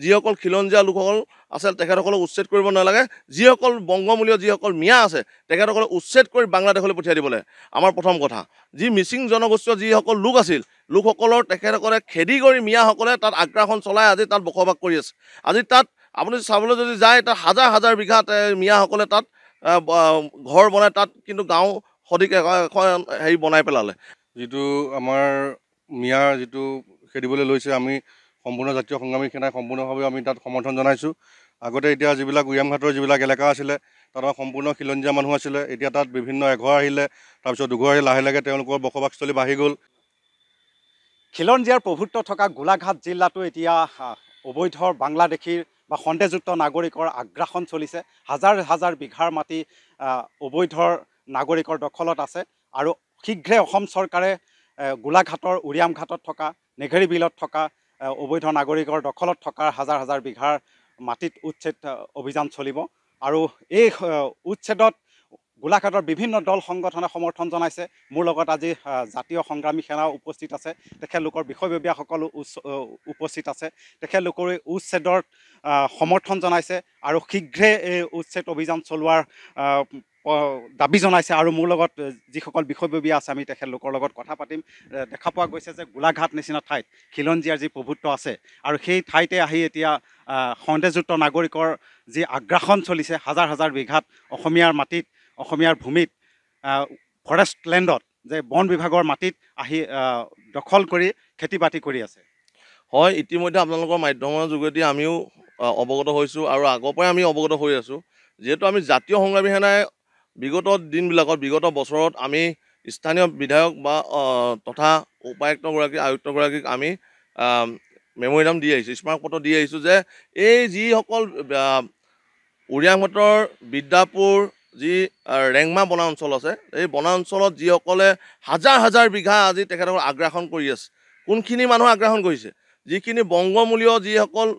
যিসকল খিলঞ্জীয়া লোকসকল আছে তেখেতসকলক উচ্ছেদ কৰিব নালাগে, যিসকল বংগমূলীয় যিসকল মিয়া আছে তেখেতসকলক উচ্ছেদ কৰি বাংলাদেশলৈ পঠিয়াই দিবলৈ আমাৰ প্ৰথম কথা। যি মিচিং জনগোষ্ঠীয় যিসকল লোক আছিল, লোকসকলৰ তেখেতসকলে খেদি কৰি মিয়াসকলে তাত আগ্ৰাসন চলাই আজি তাত বসবাস কৰি আছে। আজি তাত আপুনি চাবলৈ যদি যায়, তাত হাজাৰ হাজাৰ বিঘা মিয়াসকলে তাত ঘৰ বনাই তাত কিন্তু গাঁও সদিকে হেৰি বনাই পেলালে। যিটো আমাৰ মিয়াৰ যিটো খেদিবলৈ লৈছে, আমি সম্পূৰ্ণ জাতীয় সংগ্ৰামী সেনাই সম্পূৰ্ণভাৱে আমি তাত সমৰ্থন জনাইছোঁ। আগতে এতিয়া যিবিলাক উৰিয়ামঘাটৰ যিবিলাক এলেকা আছিলে তাত সম্পূৰ্ণ খিলঞ্জীয়া মানুহ আছিলে, এতিয়া তাত বিভিন্ন এঘৰ আহিলে, তাৰপিছত দুঘৰ আহি লাহে লাহে তেওঁলোকৰ বসবাসস্থলী বাঢ়ি গ'ল। খিলঞ্জীয়াৰ প্ৰভুত্ব থকা গোলাঘাট জিলাটো এতিয়া অবৈধ বাংলাদেশীৰ বা সন্দেহযুক্ত নাগৰিকৰ আগ্ৰাসন চলিছে। হাজাৰ হাজাৰ বিঘাৰ মাটি অবৈধ নাগৰিকৰ দখলত আছে আৰু শীঘ্ৰে অসম চৰকাৰে গোলাঘাটৰ উৰিয়ামঘাটত থকা নেঘেৰী বিলত থকা অবৈধ নাগৰিকৰ দখলত থকা হাজাৰ হাজাৰ বিঘাৰ মাটিত উচ্ছেদ অভিযান চলিব আৰু এই উচ্ছেদত গোলাঘাটৰ বিভিন্ন দল সংগঠনে সমৰ্থন জনাইছে। মোৰ লগত আজি জাতীয় সংগ্ৰামী সেনা উপস্থিত আছে, তেখেতলোকৰ বিষয়ববীয়াসকলো উপস্থিত আছে। তেখেতলোকৰ উচ্ছেদৰ সমৰ্থন জনাইছে আৰু শীঘ্ৰে এই উচ্ছেদ অভিযান চলোৱাৰ দাবী জনাইছে। আৰু মোৰ লগত যিসকল বিষয়ববীয়া আছে আমি তেখেতলোকৰ লগত কথা পাতিম। দেখা পোৱা গৈছে যে গোলাঘাট নিচিনা ঠাইত খিলঞ্জীয়াৰ যি প্ৰভুত্ব আছে আৰু সেই ঠাইতে আহি এতিয়া সন্দেহযুক্ত নাগৰিকৰ যি আগ্ৰাসন চলিছে, হাজাৰ হাজাৰ বিঘাত অসমীয়াৰ মাটিত, অসমীয়াৰ ভূমিত, ফৰেষ্ট লেণ্ডত যে বন বিভাগৰ মাটিত আহি দখল কৰি খেতি বাতি কৰি আছে। হয়, ইতিমধ্যে আপোনালোকৰ মাধ্যমৰ যোগেদি আমিও অৱগত হৈছোঁ আৰু আগৰ পৰাই আমি অৱগত হৈ আছোঁ। যিহেতু আমি জাতীয় সংগ্ৰামী সেনাই বিগত দিনবিলাকত, বিগত বছৰত আমি স্থানীয় বিধায়ক বা তথা উপায়ুক্তগৰাকী, আয়ুক্তগৰাকীক আমি মেমৰিণ্ডাম দি আহিছোঁ, স্মাৰকপত্ৰ দি আহিছোঁ যে এই যিসকল উৰিয়ামঘাটৰ বিদ্যাপুৰ যি ৰেংমা বনাঞ্চল আছে, এই বনাঞ্চলত যিসকলে হাজাৰ হাজাৰ বিঘা আজি তেখেতসকল আগ্ৰাসন কৰি আছে। কোনখিনি মানুহ আগ্ৰাসন কৰিছে? যিখিনি বংগমূলীয় যিসকল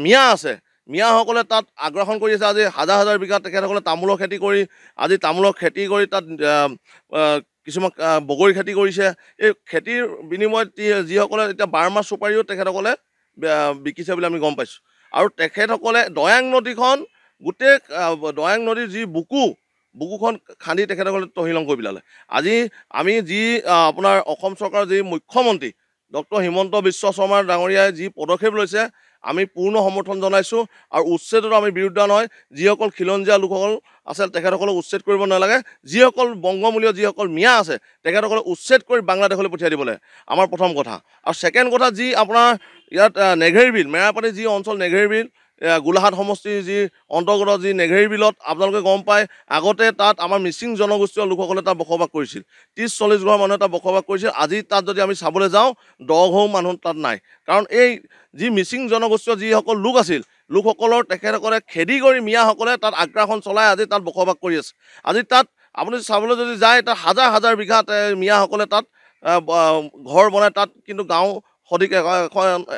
মিয়া আছে, মিয়াসকলে তাত আগ্ৰাসন কৰি আছে। আজি হাজাৰ হাজাৰ বিঘা তেখেতসকলে তামোলৰ খেতি কৰি, আজি তামোলৰ খেতি কৰি তাত কিছুমান বগৰী খেতি কৰিছে। এই খেতিৰ বিনিময়ত যিসকলে এতিয়া বাৰ্মা চুপাৰিও তেখেতসকলে বিকিছে বুলি আমি গম পাইছোঁ। আৰু তেখেতসকলে দয়াং নদীখন, গোটেই দয়াং নদীৰ যি বুকুখন খান্দি তেখেতসকলে তহিলং কৰি পেলালে। আজি আমি যি আপোনাৰ অসম চৰকাৰৰ যি মুখ্যমন্ত্ৰী ডক্টৰ হিমন্ত বিশ্ব শৰ্মা ডাঙৰীয়াই যি পদক্ষেপ লৈছে আমি পূৰ্ণ সমৰ্থন জনাইছোঁ। আৰু উচ্ছেদতো আমি বিৰুদ্ধ নহয়। যিসকল খিলঞ্জীয়া লোকসকল আছে তেখেতসকলক উচ্ছেদ কৰিব নালাগে, যিসকল বংগমূলীয় যিসকল মিয়া আছে তেখেতসকলক উচ্ছেদ কৰি বাংলাদেশলৈ পঠিয়াই দিবলৈ আমাৰ প্ৰথম কথা। আৰু ছেকেণ্ড কথা, যি আপোনাৰ ইয়াত নেঘেৰী বিল, মেৰাপানী যি অঞ্চল নেঘেৰী বিল, গোলাঘাট সমষ্টিৰ যি অন্তৰ্গত যি নেঘেৰী বিলত আপোনালোকে গম পায়, আগতে তাত আমাৰ মিচিং জনগোষ্ঠীয় লোকসকলে তাত বসবাস কৰিছিল। 30-40 ঘৰ মানুহে তাত বসবাস কৰিছিল। আজি তাত যদি আমি চাবলৈ যাওঁ 10 ঘৰ মানুহ তাত নাই। কাৰণ এই যি মিচিং জনগোষ্ঠীয় যিসকল লোক আছিল, লোকসকলৰ তেখেতসকলে খেদি কৰি মিয়াসকলে তাত আগ্ৰাসন চলাই আজি তাত বসবাস কৰি আছে। আজি তাত আপুনি চাবলৈ যদি যায়, তাত হাজাৰ হাজাৰ বিঘা মিয়াসকলে তাত ঘৰ বনাই তাত কিন্তু গাঁও সদিকে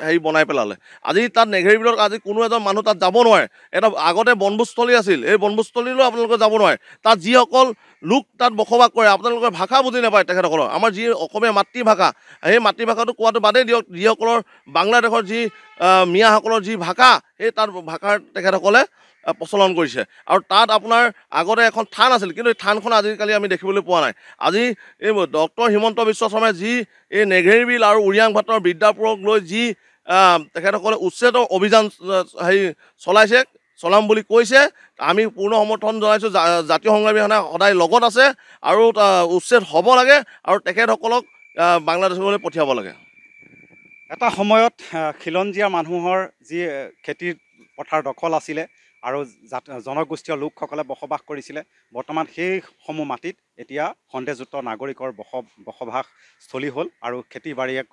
হেৰি বনাই পেলালে। আজি তাত নেঘেৰী বিলত আজি কোনো এজন মানুহ তাত যাব নোৱাৰে। এটা আগতে বনভোজস্থলী আছিল, এই বনভোজস্থলীলৈও আপোনালোকে যাব নোৱাৰে। তাত যিসকল লোক তাত বসবাস কৰে, আপোনালোকে ভাষা বুজি নাপায় তেখেতসকলৰ। আমাৰ যি অসমীয়া মাতৃভাষা, সেই মাতৃভাষাটো কোৱাটো বাদেই দিয়ক, যিসকলৰ বাংলাদেশৰ যি মিয়াসকলৰ যি ভাষা, সেই তাত ভাষাৰ তেখেতসকলে প্ৰচলন কৰিছে। আৰু তাত আপোনাৰ আগতে এখন থান আছিল, কিন্তু এই থানখন আজিকালি আমি দেখিবলৈ পোৱা নাই। আজি এই ডক্টৰ হিমন্ত বিশ্ব শৰ্মাই যি এই নেঘেৰী বিল আৰু উৰিয়ামঘাটৰ বিদ্যাপুৰক লৈ যি তেখেতসকলে উচ্ছেদৰ অভিযান চলাম বুলি কৈছে, আমি পূৰ্ণ সমৰ্থন জনাইছোঁ। জাতীয় সংগ্ৰামী সেনা সদায় লগত আছে আৰু উচ্ছেদ হ'ব লাগে আৰু তেখেতসকলক বাংলাদেশলৈ পঠিয়াব লাগে। এটা সময়ত খিলঞ্জীয়া মানুহৰ যি খেতিৰ পথাৰ দখল আছিলে আৰু জনগোষ্ঠীয় লোকসকলে বসবাস কৰিছিলে, বৰ্তমান সেইসমূহ মাটিত এতিয়া সন্দেহযুক্ত নাগৰিকৰ বসবাসস্থলী হ'ল আৰু খেতি বাৰী এক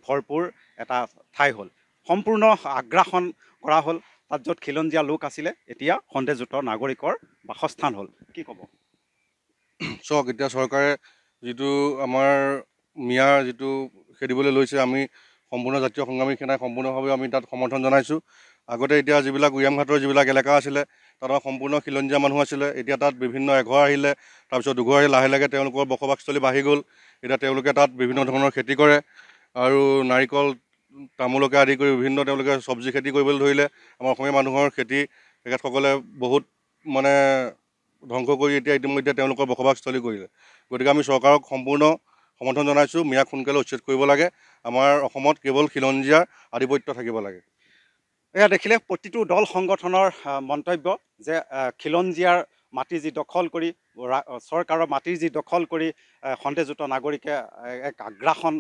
ভৰপূৰ এটা ঠাই হ'ল। সম্পূৰ্ণ আগ্ৰাসন কৰা হ'ল। তাত য'ত খিলঞ্জীয়া লোক আছিলে এতিয়া সন্দেহযুক্ত নাগৰিকৰ বাসস্থান হ'ল। কি ক'ব? চাওক, এতিয়া চৰকাৰে যিটো আমাৰ মিয়াৰ যিটো খেদিবলৈ লৈছে, আমি সম্পূৰ্ণ জাতীয় সংগ্ৰামী সেনাই সম্পূৰ্ণভাৱে আমি তাত সমৰ্থন জনাইছোঁ। আগতে এতিয়া যিবিলাক উৰিয়ামঘাটৰ যিবিলাক এলেকা আছিলে তাত সম্পূৰ্ণ খিলঞ্জীয়া মানুহ আছিলে, এতিয়া তাত বিভিন্ন এঘৰ আহিলে, তাৰপিছত দুঘৰ আহি লাহে লাহে তেওঁলোকৰ বসবাসস্থলী বাঢ়ি গ'ল। এতিয়া তেওঁলোকে তাত বিভিন্ন ধৰণৰ খেতি কৰে আৰু নাৰিকল তামোলকে আদি কৰি বিভিন্ন তেওঁলোকে চব্জি খেতি কৰিবলৈ ধৰিলে। আমাৰ অসমীয়া মানুহৰ খেতি তেখেতসকলে বহুত মানে ধ্বংস কৰি এতিয়া ইতিমধ্যে তেওঁলোকৰ বসবাসস্থলী কৰিলে। গতিকে আমি চৰকাৰক সম্পূৰ্ণ সমৰ্থন জনাইছোঁ, মিয়াক সোনকালে উচ্ছেদ কৰিব লাগে। আমাৰ অসমত কেৱল খিলঞ্জীয়াৰ আধিপত্য থাকিব লাগে। এয়া দেখিলে প্ৰতিটো দল সংগঠনৰ মন্তব্য যে খিলঞ্জীয়াৰ মাটি যি দখল কৰি চৰকাৰৰ মাটিৰ যি দখল কৰি সন্দেহযুক্ত নাগৰিকে এক আগ্ৰাসন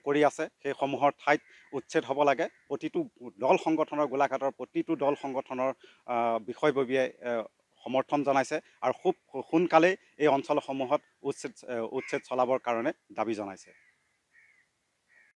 কৰি আছে, সেইসমূহৰ ঠাইত উচ্ছেদ হ'ব লাগে। প্ৰতিটো দল সংগঠনৰ গোলাঘাটৰ প্ৰতিটো দল সংগঠনৰ বিষয়ববীয়াই সমৰ্থন জনাইছে আৰু খুব সোনকালেই এই অঞ্চলসমূহত উচ্ছেদ চলাবৰ কাৰণে দাবী জনাইছে।